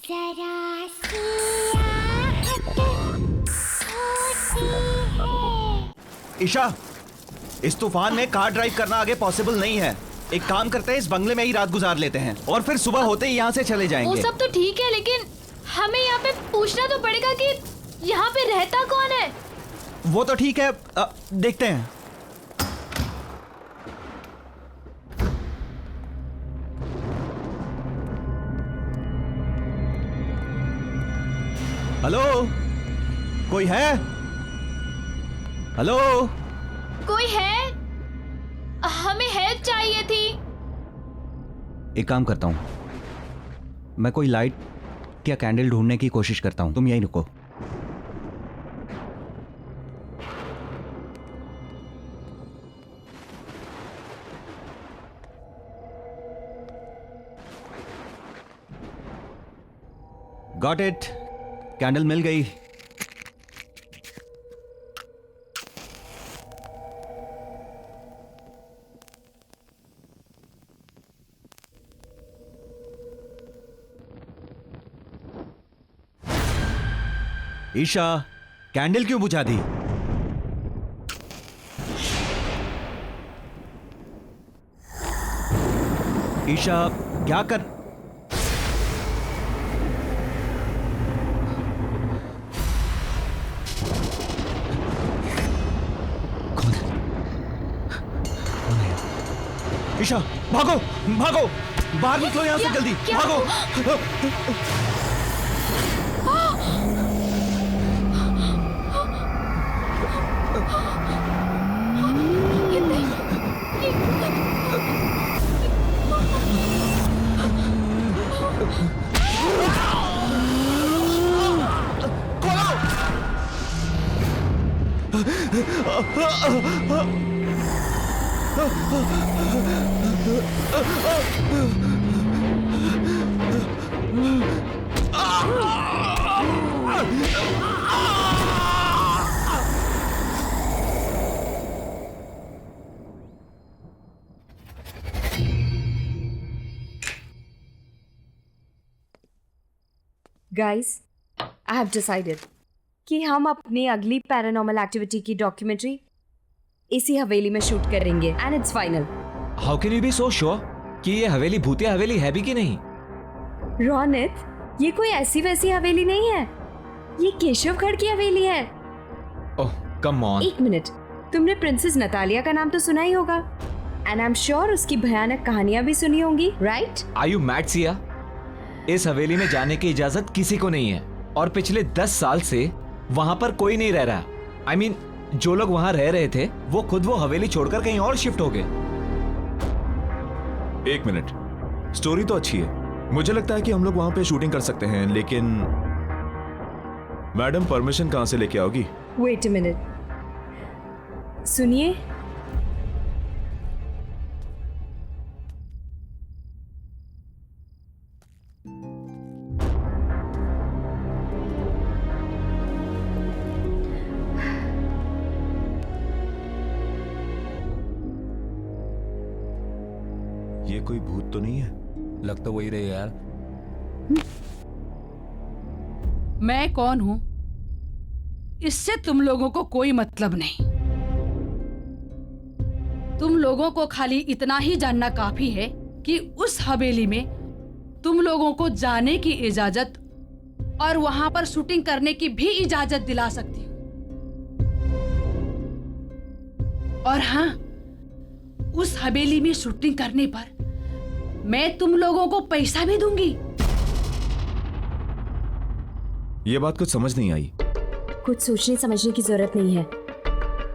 जरा सियाहत होती है। ईशा, इस तूफान में कार ड्राइव करना आगे पॉसिबल नहीं है। एक काम करते हैं, इस बंगले में ही रात गुजार लेते हैं और फिर सुबह होते ही यहाँ से चले जाएंगे। वो सब तो ठीक है, लेकिन हमें यहाँ पे पूछना तो पड़ेगा कि यहाँ पे रहता कौन है। वो तो ठीक है, देखते हैं। हेलो, कोई है? हेलो, कोई है? हमें हेल्प चाहिए थी। एक काम करता हूँ, मैं कोई लाइट या कैंडल ढूंढने की कोशिश करता हूँ, तुम यहीं रुको। गॉट इट, कैंडल मिल गई। ईशा, कैंडल क्यों बुझा दी? ईशा, क्या कर? कौन है? कौन है? ईशा, भागो भागो, बाहर निकलो यहां से जल्दी, भागो। Guys, I have decided कि हम अपनी अगली पैरानॉर्मल एक्टिविटी की डॉक्यूमेंट्री इसी हवेली में शूट करेंगे and it's final. How can you be so sure कि ये हवेली भूतिया हवेली है भी कि नहीं? रोनित, ये कोई ऐसी वैसी हवेली नहीं है, ये केशवगढ़ की हवेली है। ओह कम ऑन। एक मिनट, तुमने प्रिंसेस नतालिया का नाम तो सुना ही होगा एंड आई एम श्योर उसकी भयानक कहानियां भी सुनी होंगी, right? Are you mad Siya? इस हवेली में जाने की इजाजत किसी को नहीं है और पिछले 10 साल से वहां पर कोई नहीं रह रहा। I mean, जो लोग वहां रह रहे थे वो खुद वो हवेली छोड़कर कहीं और शिफ्ट हो गए। एक मिनट, स्टोरी तो अच्छी है, मुझे लगता है कि हम लोग वहां पे शूटिंग कर सकते हैं, लेकिन मैडम परमिशन कहां से लेके आओगी? वेट अ मिनट, सुनिए। ये कोई भूत तो नहीं है? लग तो वही रहे यार। मैं कौन हूं इससे तुम लोगों को कोई मतलब नहीं। तुम लोगों को खाली इतना ही जानना काफी है कि उस हवेली में तुम लोगों को जाने की इजाजत और वहां पर शूटिंग करने की भी इजाजत दिला सकती हूं। और हाँ, उस हवेली में शूटिंग करने पर मैं तुम लोगों को पैसा भी दूंगी। ये बात कुछ समझ नहीं आई। कुछ सोचने समझने की जरूरत नहीं है,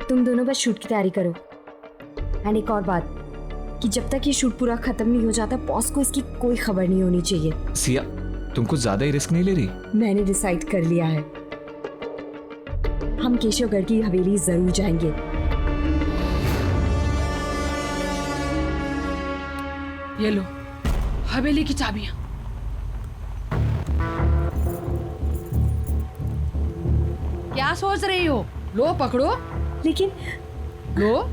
तुम दोनों बस शूट की तैयारी करो। एंड एक और बात कि जब तक ये शूट पूरा खत्म नहीं हो जाता, बॉस को इसकी कोई खबर नहीं होनी चाहिए। सिया, तुम कुछ ज्यादा ही रिस्क नहीं ले रही? मैंने डिसाइड कर लिया है, हम केशवगढ़ की हवेली जरूर जाएंगे। ये लो हवेली की चाबियां। क्या सोच रही हो? लो पकड़ो। लेकिन लो।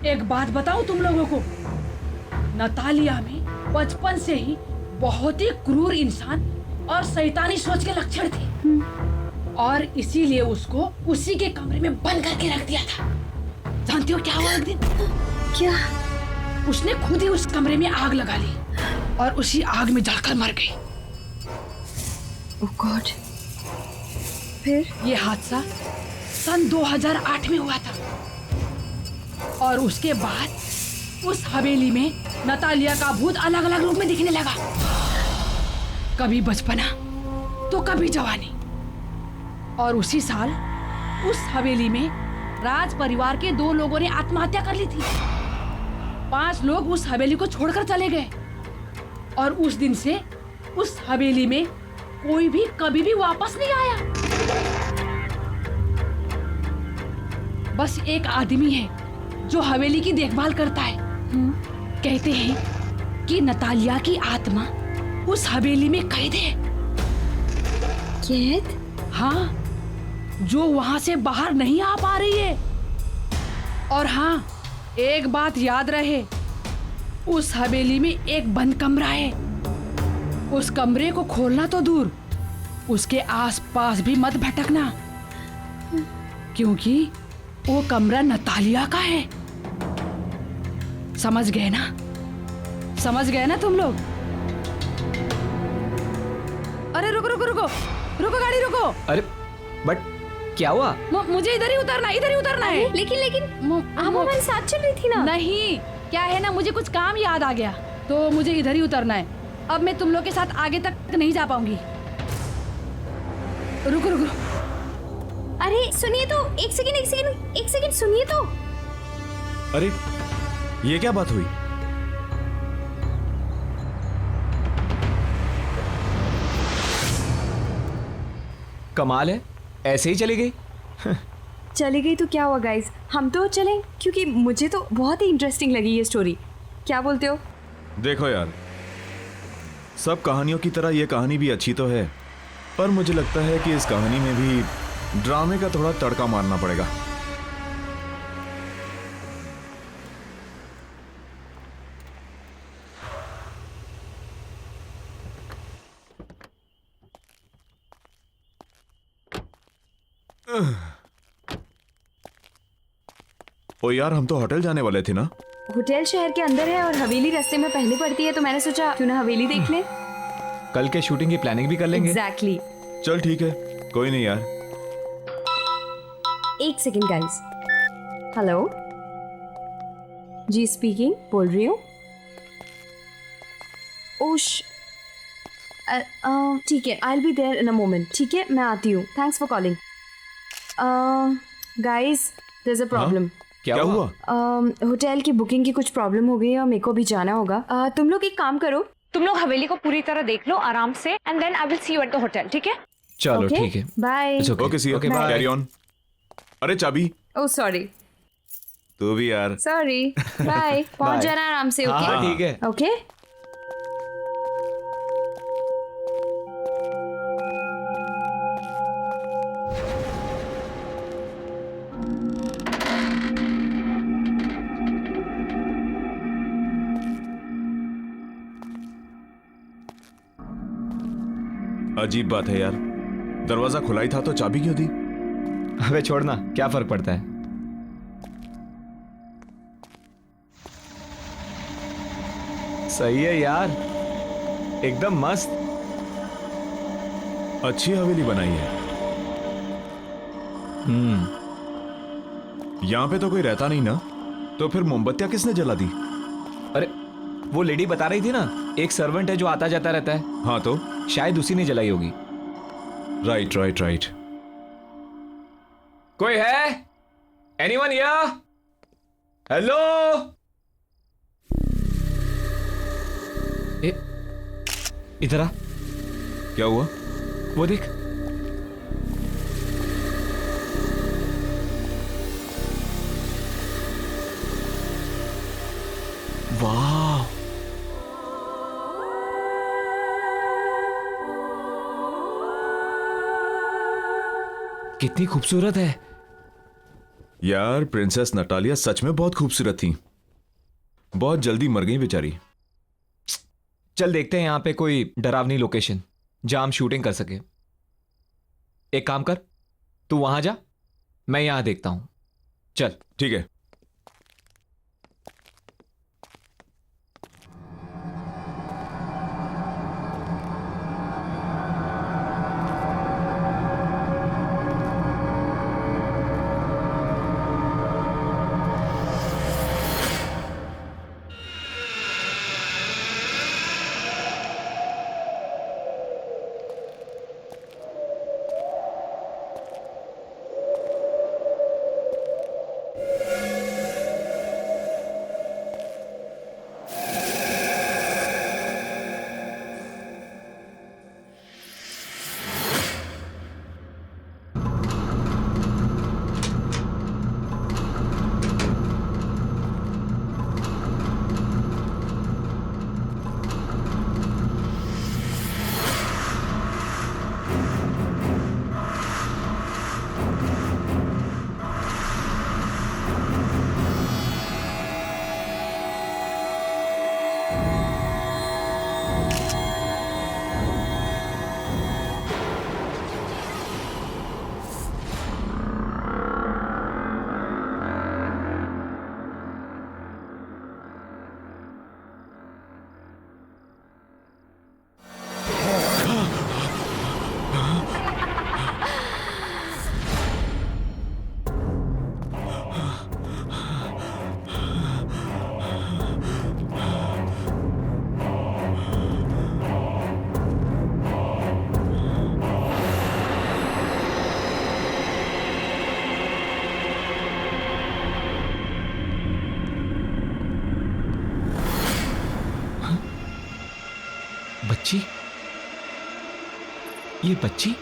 एक बात बताऊं तुम लोगों को, नतालिया में बचपन से ही बहुत ही क्रूर इंसान और शैतानी सोच के लक्षण थे और इसीलिए उसको उसी के कमरे में बंद करके रख दिया था। जानते हो क्या हुआ एक दिन? क्या? उसने खुद ही उस कमरे में आग लगा ली और उसी आग में जलकर मर गई। ओह गॉड। फिर? ये हादसा सन 2008 में हुआ था और उसके बाद उस हवेली में नतालिया का भूत अलग अलग रूप में दिखने लगा। कभी बचपना तो कभी जवानी। और उसी साल उस हवेली में राज परिवार के 2 लोगों ने आत्महत्या कर ली थी। 5 लोग उस हवेली को छोड़कर चले गए और उस दिन से उस हवेली में कोई भी कभी भी वापस नहीं आया। बस एक आदमी है जो हवेली की देखभाल करता है। कहते हैं कि नतालिया की आत्मा उस हवेली में कैद है। कैद? हाँ, जो वहां से बाहर नहीं आ पा रही है। और हाँ, एक बात याद रहे, उस हवेली में एक बंद कमरा है। उस कमरे को खोलना तो दूर, उसके आसपास भी मत भटकना, क्योंकि वो कमरा नतालिया का है। समझ गए ना? समझ गए ना तुम लोग? अरे रुको रुको रुको रुको, गाड़ी रुको। अरे बट क्या हुआ? मुझे इधर ही उतरना है। लेकिन आप हमारे साथ चल रही थी ना? नहीं, क्या है ना, मुझे कुछ काम याद आ गया तो मुझे इधर ही उतरना है। अब मैं तुम लोग के साथ आगे तक नहीं जा पाऊंगी। रुको रुको। अरे सुनिए तो, एक सेकंड सुनिए तो। अरे ये क्या बात हुई? कमाल है, ऐसे ही चली गई। चली गई तो क्या हुआ गाइस, हम तो चलें, क्योंकि मुझे तो बहुत ही इंटरेस्टिंग लगी ये स्टोरी। क्या बोलते हो? देखो यार, सब कहानियों की तरह ये कहानी भी अच्छी तो है, पर मुझे लगता है कि इस कहानी में भी ड्रामे का थोड़ा तड़का मारना पड़ेगा। ओ यार, हम तो होटल जाने वाले थे ना? होटल शहर के अंदर है और हवेली रास्ते में पहले पड़ती है, तो मैंने सोचा क्यों ना हवेली देख लें। कल के शूटिंग की प्लानिंग भी कर लेंगे। एग्जैक्टली। चल ठीक है, कोई नहीं यार। एक सेकंड गाइस। हेलो जी, स्पीकिंग, बोल रही हूँ। ओश, ठीक है, I will be there in a moment. ठीक है, मैं आती हूँ। Thanks for calling. Guys, there is a problem. क्या हुआ? होटल की बुकिंग की कुछ प्रॉब्लम हो गई है और मेरे को भी जाना होगा। तुम लोग एक काम करो, तुम लोग हवेली को पूरी तरह देख लो आराम से, and then I will see you at the hotel. ठीक है? चलो ठीक है, bye. Okay see you, carry on. अरे चाबी। Oh sorry. तू भी यार। सॉरी। बाय। पहुंच जाना आराम से। ओके? हाँ ठीक है। ओके। अजीब बात है यार, दरवाजा खुला ही था तो चाबी क्यों दी? अबे छोड़ना, क्या फर्क पड़ता है। सही है यार, एकदम मस्त। अच्छी हवेली बनाई है। यहाँ पे तो कोई रहता नहीं ना, तो फिर मोमबत्तियां किसने जला दी? अरे वो लेडी बता रही थी ना, एक सर्वेंट है जो आता जाता रहता है। हाँ तो शायद उसी ने जलाई होगी। Right right right. कोई है? Anyone here? हेलो? इधर आ। क्या हुआ? वो देख। वाह, कितनी खूबसूरत है यार, प्रिंसेस नटालिया सच में बहुत खूबसूरत थी। बहुत जल्दी मर गई बेचारी। चल देखते हैं यहाँ पे कोई डरावनी लोकेशन जहां हम शूटिंग कर सके। एक काम कर, तू वहां जा, मैं यहां देखता हूं। चल। ठीक है। बच्ची, ये बच्ची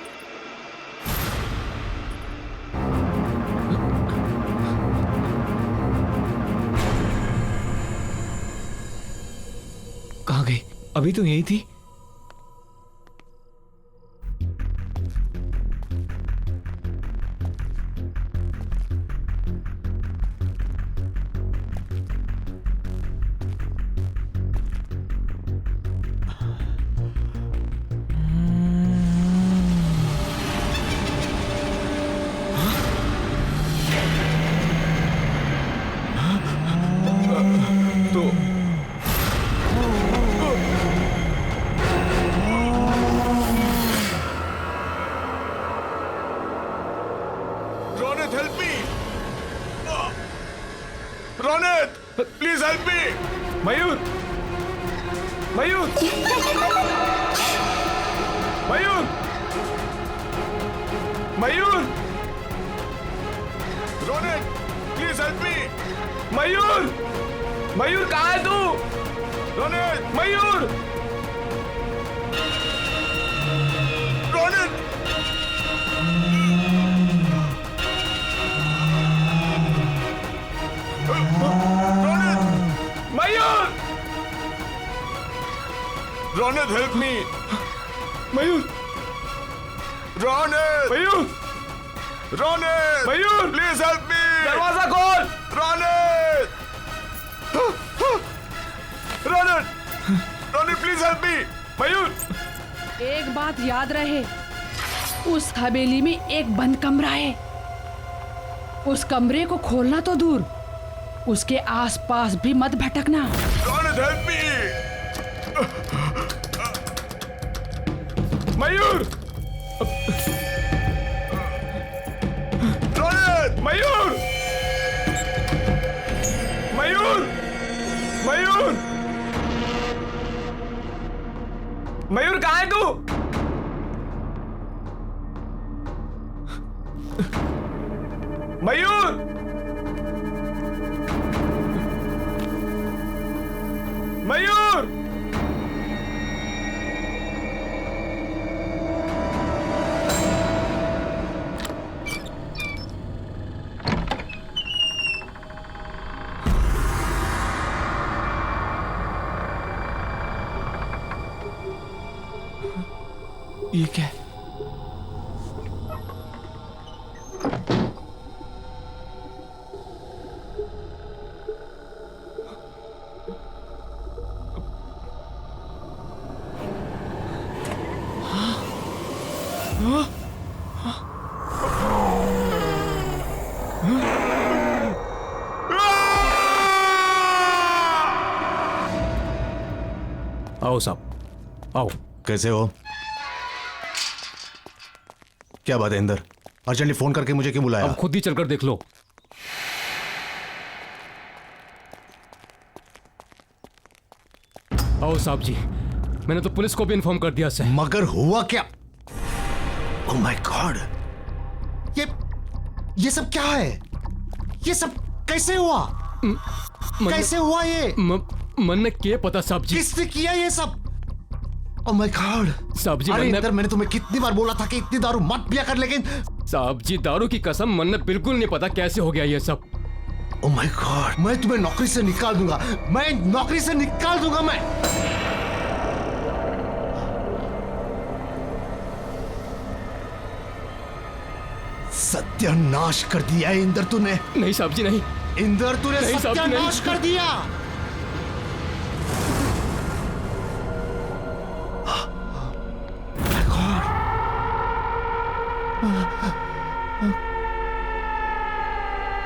कहाँ गई? अभी तो यही थी। Ronit, help me! Ronit, please help me! Mayur, Mayur, Mayur, Mayur, Ronit, please help me! Mayur, Mayur कहाँ है तू? Ronit! Mayur, Ronit! Mayur, Ronit, help me! Mayur, Ronit! Mayur, Ronit! Mayur, please help me! दरवाजा खोल। Ronit! Ronit! Ronit, please help me! Mayur, एक बात याद रहे, उस हवेली में एक बंद कमरा है। उस कमरे को खोलना तो दूर, उसके आसपास भी मत भटकना। Ronit, help me! मयूर, रोनित! मयूर, मयूर, मयूर, मयूर कहाँ है तू? मयूर, मयूर, ये क्या है? आओ साहब, आओ। कैसे हो? क्या बात है इंदर? अर्जेंटली फोन करके मुझे क्यों बुलाया? अब खुद ही चलकर देख लो। आओ साहब जी, मैंने तो पुलिस को भी इन्फॉर्म कर दिया सर। मगर हुआ क्या? ओह माय गॉड, ये सब क्या है? ये सब कैसे हुआ? कैसे हुआ ये? मन ने क्या पता साहब जी? किसने किया ये सब? ओह माय गॉड साहब जी, अरे इंदर, मैंने तुम्हें कितनी बार बोला था कि इतनी दारू मत पिया कर, लेकिन साहब जी दारू की कसम, मन ने बिल्कुल नहीं पता कैसे हो गया ये सब। ओह माय गॉड, मैं तुम्हें नौकरी से निकाल दूंगा, मैं नौकरी से निकाल दूंगा मैं। सत्यानाश कर दिया है इंदर तूने। नहीं साहब जी नहीं। इंदर तूने नहीं साहब जी, सत्यानाश कर दिया।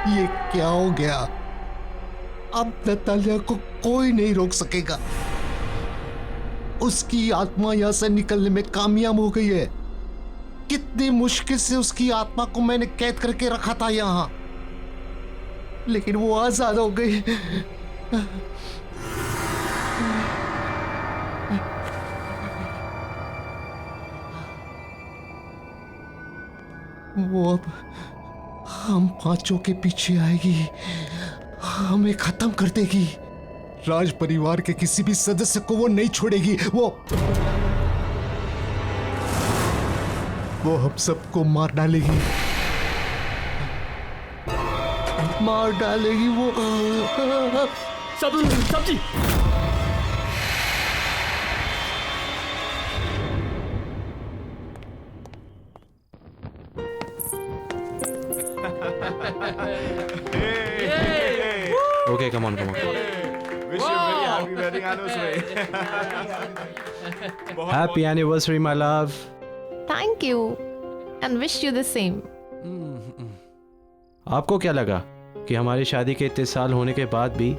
ये क्या हो गया? अब नतालिया को कोई नहीं रोक सकेगा। उसकी आत्मा यहां से निकलने में कामयाब हो गई है। कितनी मुश्किल से उसकी आत्मा को मैंने कैद करके रखा था यहां, लेकिन वो आजाद हो गई। वो अब हम पांचों के पीछे आएगी, हमें खत्म कर देगी। राज परिवार के किसी भी सदस्य को वो नहीं छोड़ेगी। वो हम सबको मार डालेगी, मार डालेगी वो। सब्जी Okay, come on. Wish you very happy wedding anniversary. Happy anniversary, my love. Thank you and wish you the same. आपको क्या लगा कि हमारी शादी के इतने साल होने के बाद भी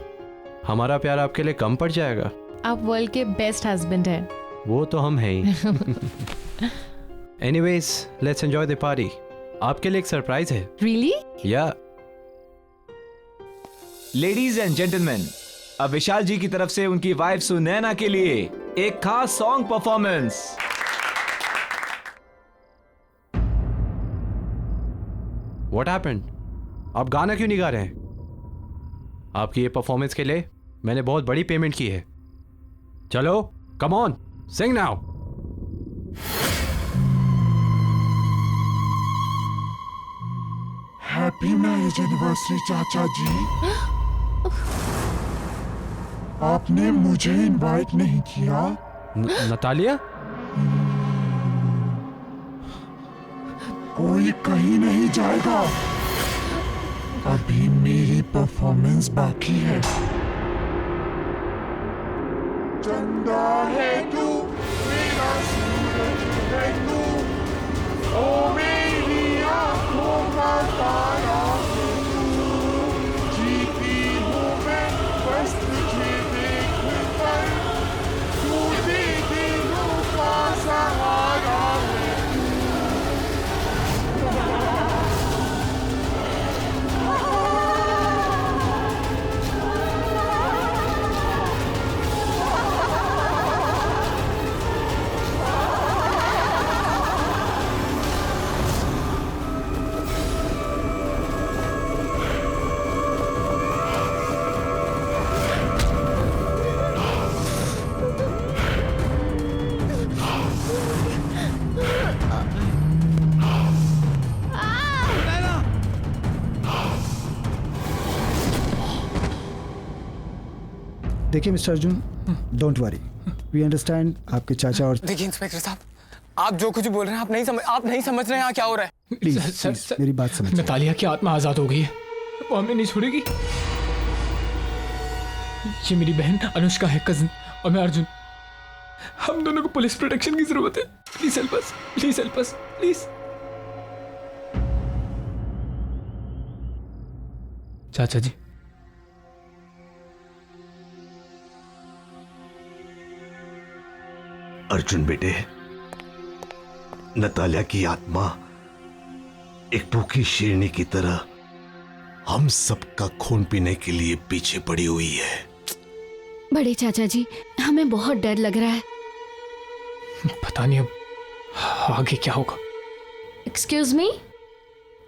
हमारा प्यार आपके लिए कम पड़ जाएगा? आप वर्ल्ड के बेस्ट हस्बैंड हैं। वो तो हम हैं ही। Anyways, let's enjoy the party. आपके लिए एक सरप्राइज है। Really? या लेडीज एंड जेंटलमैन, अब विशाल जी की तरफ से उनकी वाइफ सुनैना के लिए एक खास सॉन्ग परफॉर्मेंस। What happened? आप गाना क्यों नहीं गा रहे हैं? आपकी ये परफॉर्मेंस के लिए मैंने बहुत बड़ी पेमेंट की है। चलो, come on, sing now. Happy marriage anniversary चाचा जी। आपने मुझे इनवाइट नहीं किया। नतालिया? कोई कहीं नहीं जाएगा, अभी मेरी परफॉर्मेंस बाकी है। चंदा है तू, मेरा सूरज है तू, ओ मेरी आंखों का तारा है तू। जीती हूँ मैं बस तुझे देख कर, तू भी दिलों का सहारा है। देखिए mister Arjun, don't worry, we understand आपके चाचा और। देखिए इंस्पेक्टर साहब, आप जो कुछ बोल रहे हैं आप नहीं समझ रहे हैं यहाँ क्या हो रहा है। प्लीज मेरी बात समझिए। नतालिया की आत्मा आजाद हो गई है, वो हमें नहीं छोड़ेगी। ये मेरी बहन अनुष्का है, कजिन, और मैं अर्जुन। हम दोनों को पुलिस प्रोटेक्शन की जरूरत है। Please help us, please help us, please. चाचा जी, अर्जुन बेटे, नतालिया की आत्मा एक भूखी शेरनी की तरह हम सबका खून पीने के लिए पीछे पड़ी हुई है। बड़े चाचा जी, हमें बहुत डर लग रहा है। पता नहीं अब आगे क्या होगा। एक्सक्यूज मी,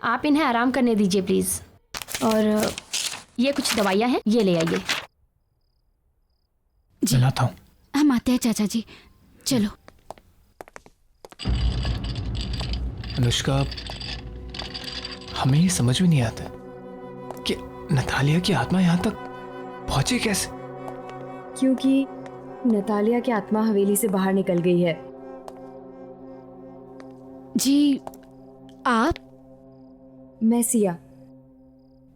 आप इन्हें आराम करने दीजिए प्लीज। और ये कुछ दवाइयाँ हैं, ये ले आइए। जी लाता हूँ। हम आते हैं चाचा जी, चलो। अनुष्का, हमें ये समझ में नहीं आता कि नतालिया की आत्मा यहाँ तक पहुंची कैसे। क्योंकि नतालिया की आत्मा हवेली से बाहर निकल गई है। जी, आप? मैं सिया।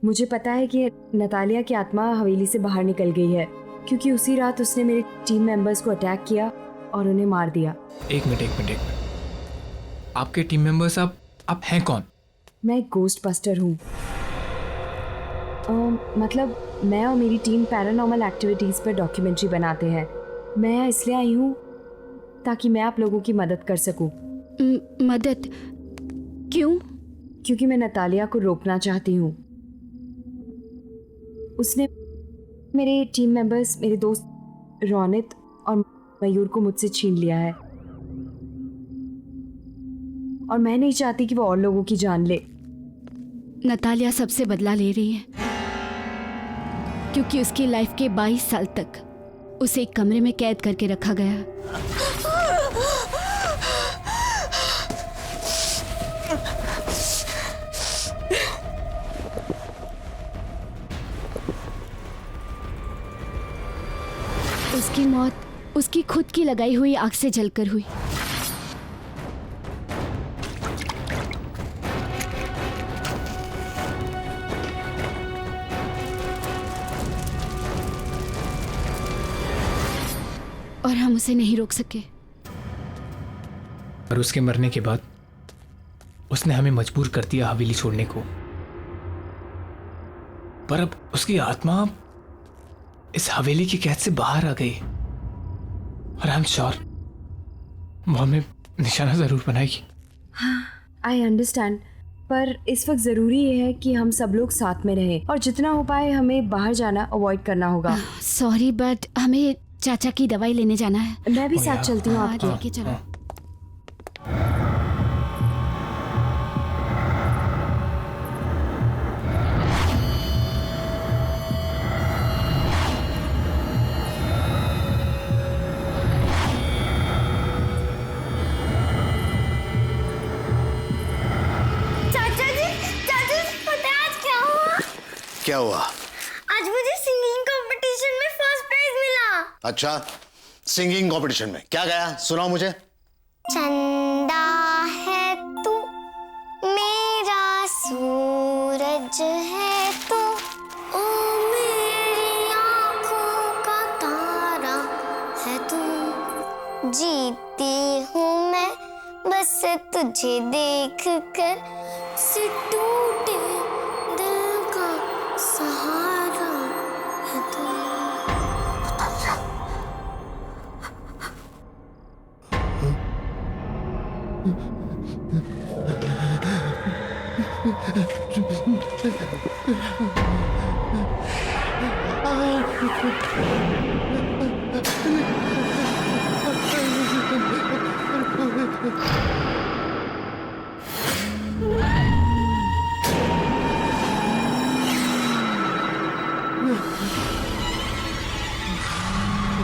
मुझे पता है कि नतालिया की आत्मा हवेली से बाहर निकल गई है क्योंकि उसी रात उसने मेरे टीम मेंबर्स को अटैक किया और उन्हें मार दिया। एक मिनट। आपके टीम मेंबर्स आप हैं कौन? मैं एक गोस्ट बस्टर हूँ। मतलब मैं और मेरी टीम पैरानॉर्मल एक्टिविटीज़ पर डॉक्यूमेंट्री बनाते हैं। मैं यहाँ इसलिए आई हूँ ताकि मैं आप लोगों की मदद कर सकूँ। मदद? क्यों? क्योंकि मैं नतालिया को रोकना चाहती हूँ। उसने मेरे टीम मेंबर्स, मेरे दोस्त रोनित और मयूर को मुझसे छीन लिया है और मैं नहीं चाहती कि वो और लोगों की जान ले। नतालिया सबसे बदला ले रही है क्योंकि उसकी लाइफ के 22 साल तक उसे एक कमरे में कैद करके रखा गया। उसकी मौत उसकी खुद की लगाई हुई आग से जलकर हुई। और हम उसे नहीं रोक सके। और उसके मरने के बाद उसने हमें मजबूर कर दिया हवेली छोड़ने को। पर अब उसकी आत्मा इस हवेली की कैद से बाहर आ गई और आई एम श्योर वो हमें निशाना जरूर बनाएगी। हाँ, आई अंडरस्टैंड, पर इस वक्त ज़रूरी ये है कि हम सब लोग साथ में रहें और जितना हो पाए हमें बाहर जाना अवॉइड करना होगा। सॉरी, बट हमें चाचा की दवाई लेने जाना है। मैं भी साथ चलती हूँ आपके। लेके चलो। क्या हुआ? आज मुझे सिंगिंग कंपटीशन में फर्स्ट प्राइज मिला। अच्छा, सिंगिंग कंपटीशन में क्या गाया? सुनाओ मुझे। चंदा है तू, मेरा सूरज है तू, ओ मेरी आंखों का तारा है तू। जीती हूँ मैं बस तुझे देख कर, से टूटे दिल का सहारा है तू।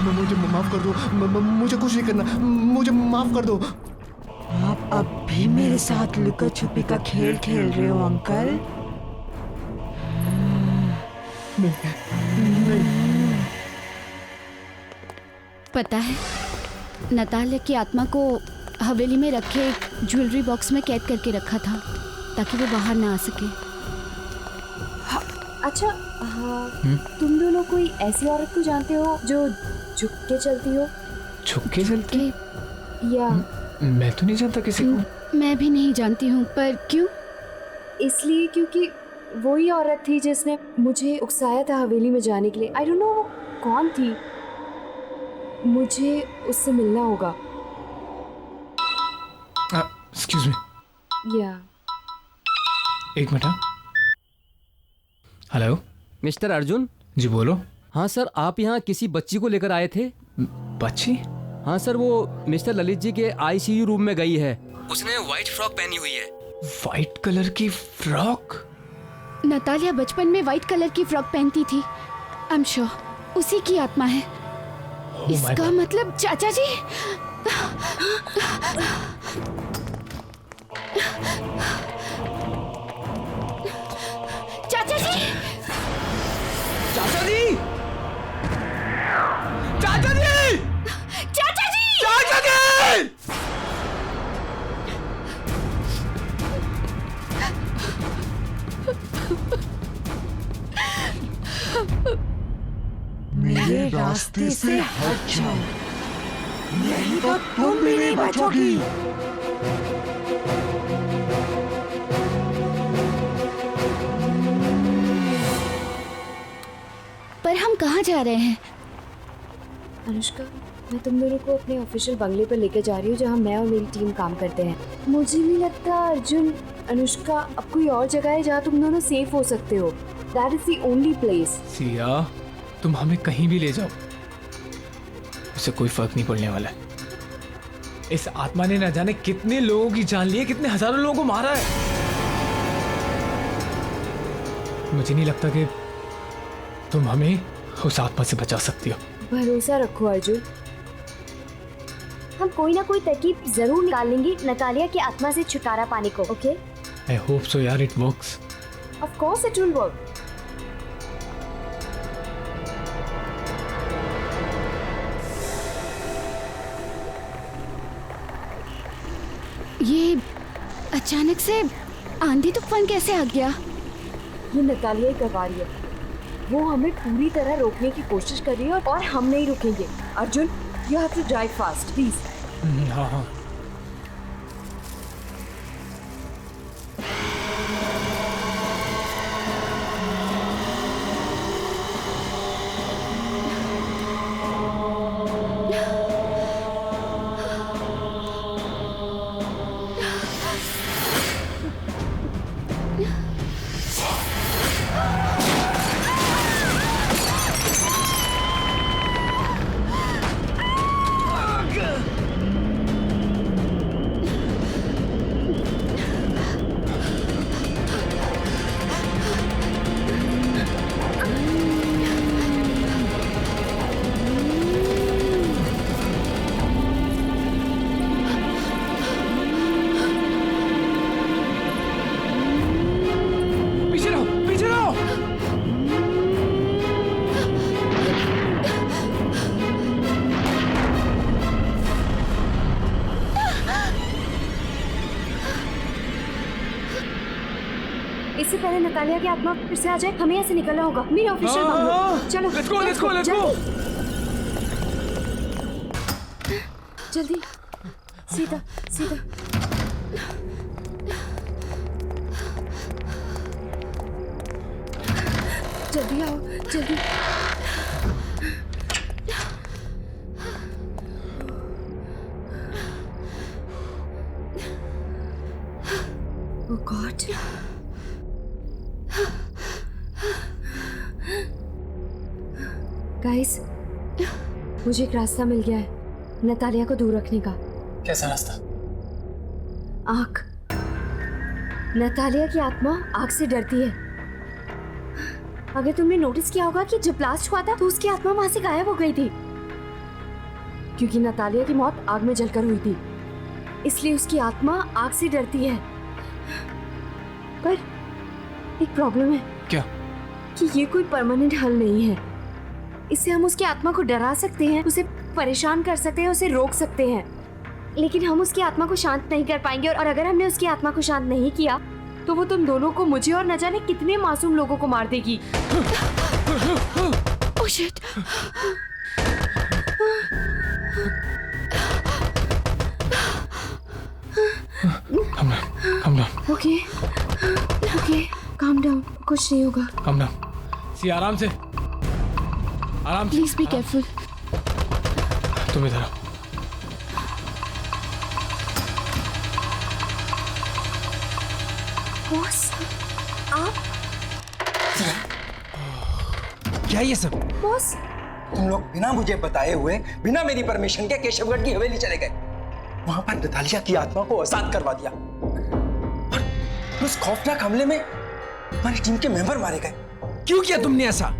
मुझे माफ कर दो, मुझे कुछ नहीं करना, मुझे माफ कर दो। आप अब भी मेरे साथ लुका छुपी का खेल खेल रहे हो अंकल? पता है, नतालिया की आत्मा को हवेली में रखे एक ज्वेलरी बॉक्स में कैद करके रखा था ताकि वो बाहर ना आ सके। अच्छा, हाँ, तुम दोनों कोई ऐसी औरत को जानते हो जो झुक के चलती हो? छुप के चलती? या मैं तो नहीं जानता किसी को। मैं भी नहीं जानती हूँ, पर क्यों? इसलिए क्योंकि वही औरत थी जिसने मुझे उकसाया था हवेली में जाने के लिए। आई डोंट नो वो कौन थी। मुझे उससे मिलना होगा। एक्सक्यूज मी, या एक मिनट। Hello mister Arjun. जी बोलो। हाँ सर, आप यहाँ किसी बच्ची को लेकर आए थे। बच्ची? हाँ सर, वो मिस्टर ललित जी के आईसीयू रूम में गई है। उसने व्हाइट फ्रॉक पहनी हुई है। व्हाइट कलर की फ्रॉक? नतालिया बचपन में व्हाइट कलर की फ्रॉक पहनती थी। आई एम श्योर उसी की आत्मा है। इसका मतलब चाचा जी। चाचा जी! चाचा जी! चाचा जी! चाचा जी! चाचा जी! मेरे रास्ते से हट जाओ, नहीं तो तुम भी नहीं बचोगी। पर हम कहाँ जा रहे हैं? अनुष्का, मैं तुम दोनों को अपने ऑफिशियल बंगले पर लेकर जा रही हूँ जहाँ मैं और मेरी टीम काम करते हैं। मुझे नहीं लगता अर्जुन, अनुष्का, अब कोई और जगह है जहाँ तुम दोनों सेफ हो सकते हो। That is the only place. Siya, तुम हमें कहीं भी ले जाओ, उसे कोई फर्क नहीं पड़ने वाला है। इस आत्मा ने न जाने कितने लोगों की जान ली है, कितने हजारों लोगों को मारा है। मुझे नहीं लगता कि तुम हमें उस आत्मा से बचा सकती हो। भरोसा रखो अर्जुन, हम कोई ना कोई तरकीब जरूर निकाल लेंगे नतालिया की आत्मा से छुटकारा पाने को। ओके? आई होप सो यार, it works. Of course it will work. ये अचानक से आंधी तूफान कैसे आ गया? ये नतालिया ही करवा रही है। वो हमें पूरी तरह रोकने की कोशिश कर रही है और हम नहीं रुकेंगे। Arjun, you have to drive fast please. हाँ हाँ। इससे पहले नतालिया की आत्मा फिर से आ जाए, हमें यहाँ से निकलना होगा। मेरे ऑफिशियल बंगलो। चलो let's go, let's go, let's go. जल्दी, सीधा सीधा। जल्दी आओ, जल्दी। Oh God. गाइस, मुझे एक रास्ता मिल गया है नतालिया को दूर रखने का। कैसा रास्ता? आग। नतालिया की आत्मा आग से डरती है। अगर तुमने नोटिस किया होगा कि जब ब्लास्ट हुआ था तो उसकी आत्मा वहां से गायब हो गई थी, क्योंकि नतालिया की मौत आग में जलकर हुई थी, इसलिए उसकी आत्मा आग से डरती है। पर एक प्रॉब्लम है। क्या? कि ये कोई परमानेंट हल नहीं है। इससे हम उसकी आत्मा को डरा सकते हैं, उसे परेशान कर सकते हैं, उसे रोक सकते हैं, लेकिन हम उसकी आत्मा को शांत नहीं कर पाएंगे। और अगर हमने उसकी आत्मा को शांत नहीं किया तो वो तुम दोनों को, मुझे और न जाने कितने मासूम लोगों को मार देगी। Oh shit! कुछ नहीं होगा। कम डाउन सिया, आराम से, आराम से। Please be careful. तुम इधर आओ। बॉस, आप क्या ये सब? बॉस, तुम लोग बिना मुझे बताए हुए, बिना मेरी परमिशन के केशवगढ़ की हवेली चले गए। वहां पर नतालिया की आत्मा को आजाद करवा दिया और उस खौफनाक हमले में हमारी टीम के मेंबर मारे गए। क्यों किया तुमने ऐसा?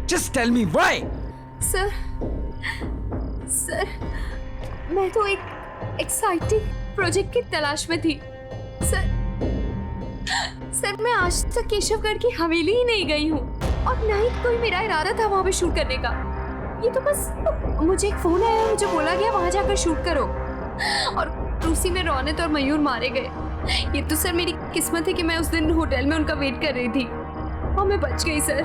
Just tell me why. Sir, मैं तो एक एक्साइटिंग प्रोजेक्ट की तलाश में थी। सर मैं आज तक केशवगढ़ की हवेली ही नहीं गई हूँ और ना ही कोई मेरा इरादा था वहां पे शूट करने का। ये तो बस मुझे एक फोन आया, मुझे बोला गया वहां जाकर शूट करो और उसी में रौनक और मयूर मारे गए। ये तो सर मेरी किस्मत है कि मैं उस दिन होटल में उनका वेट कर रही थी और मैं बच गई। सर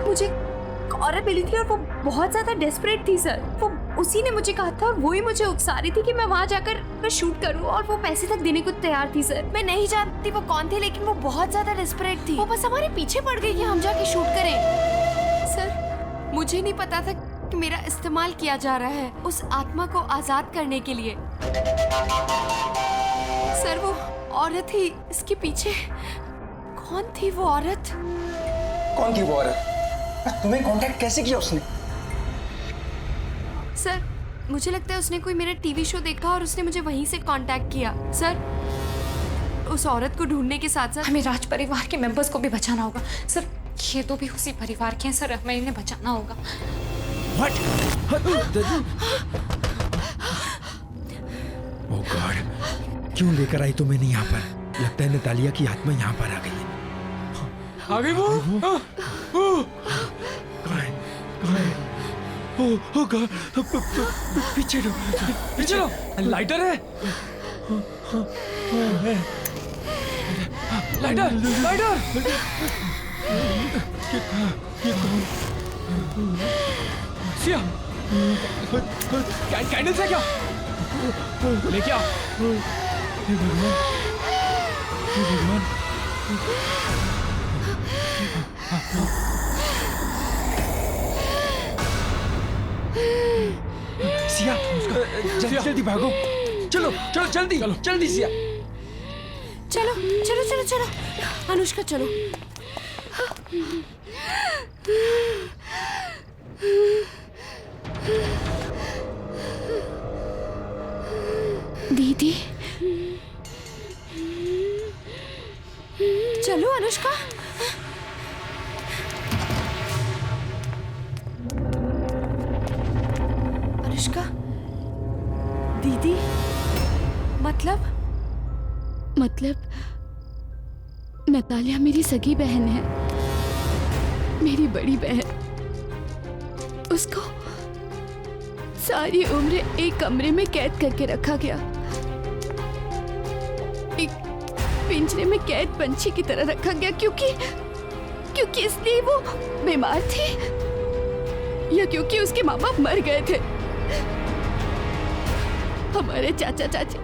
मुझे औरत मिली थी और वो बहुत ज्यादा डेस्परेट थी सर। वो उसी ने मुझे कहा था और वो ही मुझे उकसा रही थी कि मैं वहां जाकर शूट करूं और वो पैसे तक देने को तैयार थी सर। मैं नहीं जानती वो कौन थे, लेकिन वो बहुत ज्यादा डेस्परेट थी। वो बस हमारे पीछे पड़ गई कि हम जाके शूट करें। सर मुझे नहीं पता था कि मेरा इस्तेमाल किया जा रहा है उस आत्मा को आजाद करने के लिए। सर वो औरत ही इसके पीछे। कौन थी वो औरत? कौन थी वो औरत? तुम्हें कांटेक्ट कैसे किया उसने? सर मुझे लगता है उसने कोई मेरा टीवी शो देखा और उसने मुझे वहीं से कांटेक्ट किया। सर उस औरत को ढूंढने के साथ साथ हमें राज परिवार के मेंबर्स को भी बचाना होगा। सर ये तो भी उसी परिवार के हैं सर, हमें इन्हें बचाना होगा। ओह गॉड, क्यों लेकर आई तुम इन्हें यहाँ पर? लगता है नतालिया की आत्मा यहाँ पर आ गई है। आ गई वो? पीछे लो, पीछे लो। लाइटर है? Lighter, lighter. ये कौन? सिया, कैंडल्स है क्या? लेके आ। हे भगवान, हे भगवान। सिया, जल्दी जल्दी भागो। चलो चलो जल्दी, जल्दी सिया। चलो चलो चलो चलो अनुष्का चलो। दीदी चलो अनुष्का। अनुष्का दीदी मतलब नतालिया मेरी सगी बहन है, मेरी बड़ी बहन। उसको सारी उम्र एक कमरे में कैद करके रखा गया, एक पिंजरे में कैद पंछी की तरह रखा गया, क्योंकि इसलिए वो बीमार थी या क्योंकि उसके माँ बाप मर गए थे। हमारे चाचा चाची,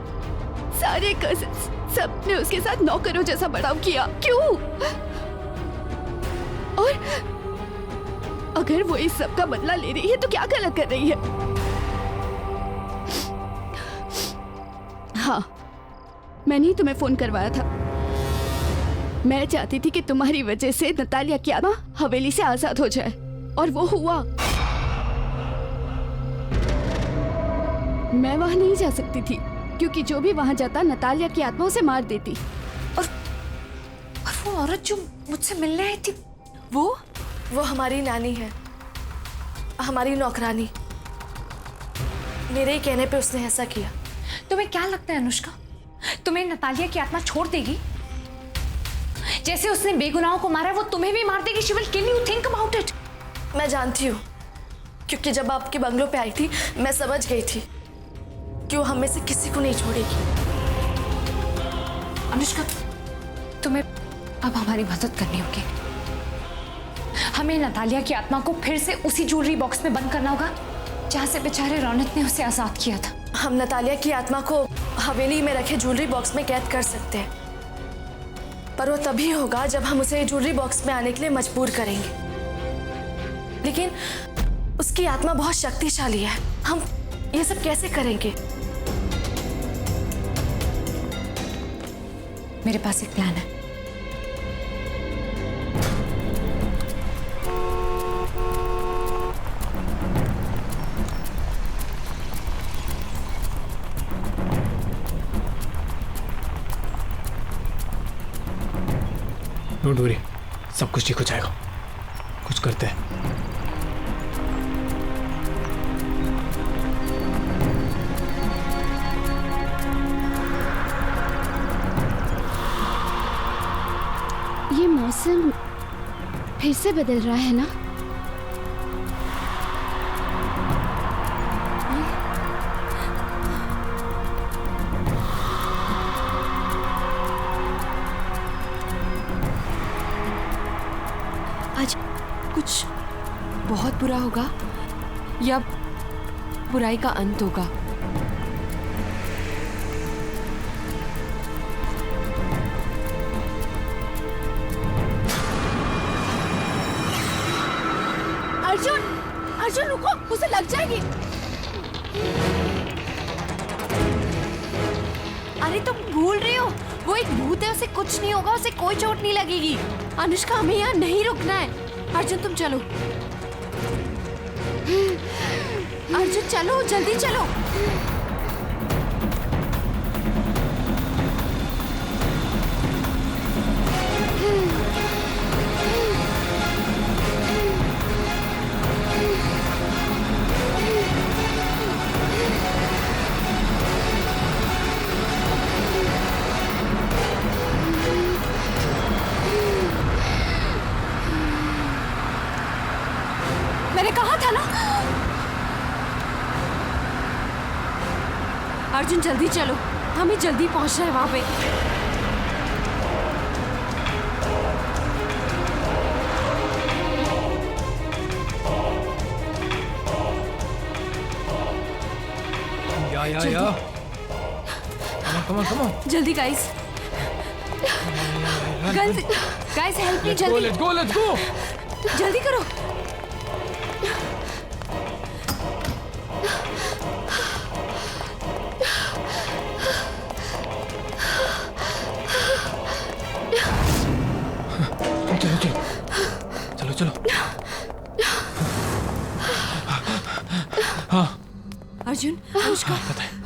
सारे कजिन्स, सबने उसके साथ नौकरों जैसा बर्ताव किया। क्यों? और अगर वो इस सब का बदला ले रही है तो क्या गलत कर रही है? हाँ, मैंने ही तुम्हें फोन करवाया था। मैं चाहती थी कि तुम्हारी वजह से नतालिया की आत्मा हवेली से आजाद हो जाए, और वो हुआ। मैं वहां नहीं जा सकती थी क्योंकि जो भी वहां जाता नतालिया की आत्मा उसे मार देती। और वो औरत जो मुझसे मिलने आई थी, वो हमारी नानी है, हमारी नौकरानी। मेरे ही कहने पे उसने ऐसा किया। तुम्हें क्या लगता है अनुष्का, तुम्हें नतालिया की आत्मा छोड़ देगी? जैसे उसने बेगुनाहों को मारा, वो तुम्हें भी मार देगी। She will kill you, think about it. मैं जानती हूँ, क्योंकि जब आपके बंगलों पे आई थी मैं समझ गई थी कि वो हमें से किसी को नहीं छोड़ेगी। अनुष्का, तुम्हें अब हमारी मदद करनी होगी। हमें नतालिया की आत्मा को फिर से उसी ज्वेलरी बॉक्स में बंद करना होगा जहां से बेचारे रौनक ने उसे आजाद किया था। हम नतालिया की आत्मा को हवेली में रखे ज्वेलरी बॉक्स में कैद कर सकते हैं, पर वो तभी होगा जब हम उसे ज्वेलरी बॉक्स में आने के लिए मजबूर करेंगे। लेकिन उसकी आत्मा बहुत शक्तिशाली है, हम ये सब कैसे करेंगे? मेरे पास एक प्लान है। डोंट वरी, सब कुछ ठीक हो जाएगा। कुछ करते हैं। ये मौसम फिर से बदल रहा है ना? आज कुछ बहुत बुरा होगा या बुराई का अंत होगा? अर्जुन, अर्जुन रुको, उसे लग जाएगी। अरे तुम भूल रही हो, वो एक भूत है, उसे कुछ नहीं होगा, उसे कोई चोट नहीं लगेगी। अनुष्का, हमें यहाँ नहीं रुकना है। अर्जुन तुम चलो, अर्जुन चलो, जल्दी चलो। मैंने कहा था ना। अर्जुन जल्दी चलो, हमें जल्दी पहुंचना है वहां पे। या कम ऑन जल्दी गाइस, गाइस हेल्प मी, जल्दी लेट्स गो जल्दी करो। चलो। हाँ अर्जुन, अनुष्का,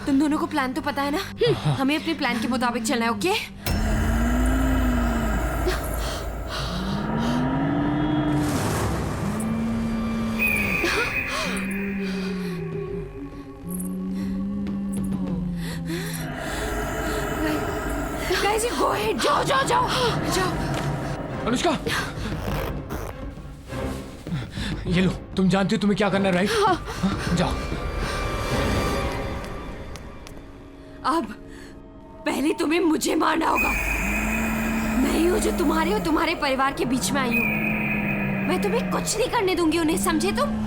तुम दोनों को प्लान तो पता है ना? हमें अपने प्लान के मुताबिक चलना है, ओके? गाइस, गो अहेड, जाओ। अनुष्का, ये लो, तुम जानती हो तुम्हें क्या करना है, राइट? हाँ, जाओ। अब पहले तुम्हें मुझे मारना होगा। मैं ही हूँ जो तुम्हारे और तुम्हारे परिवार के बीच में आई हूँ। मैं तुम्हें कुछ नहीं करने दूंगी उन्हें, समझे तुम?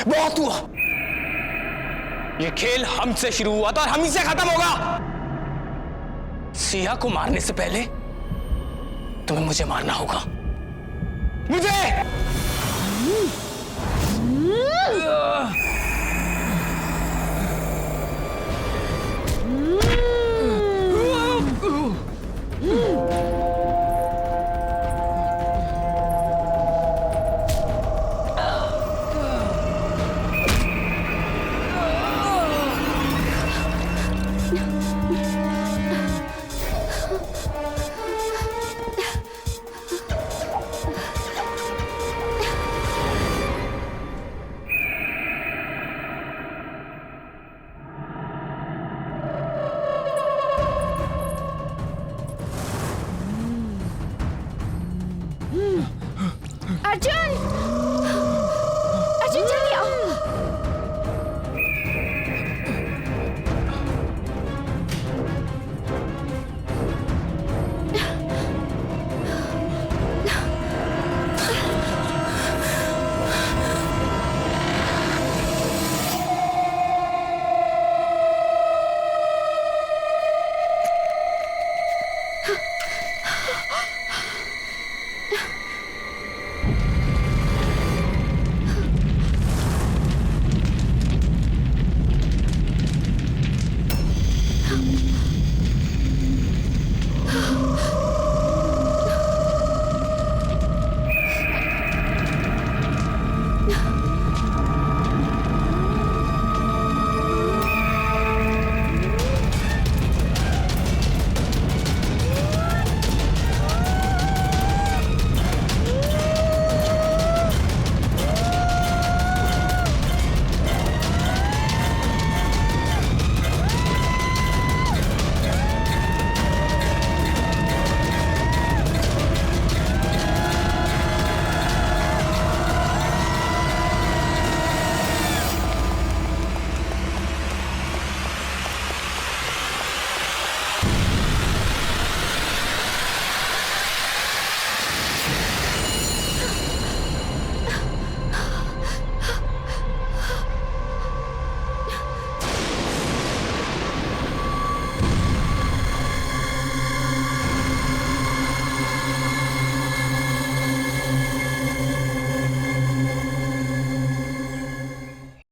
बहुत हुआ। ये खेल हमसे शुरू हुआ था और हम ही से खत्म होगा। सिया को मारने से पहले तुम्हें मुझे मारना होगा। मुझे!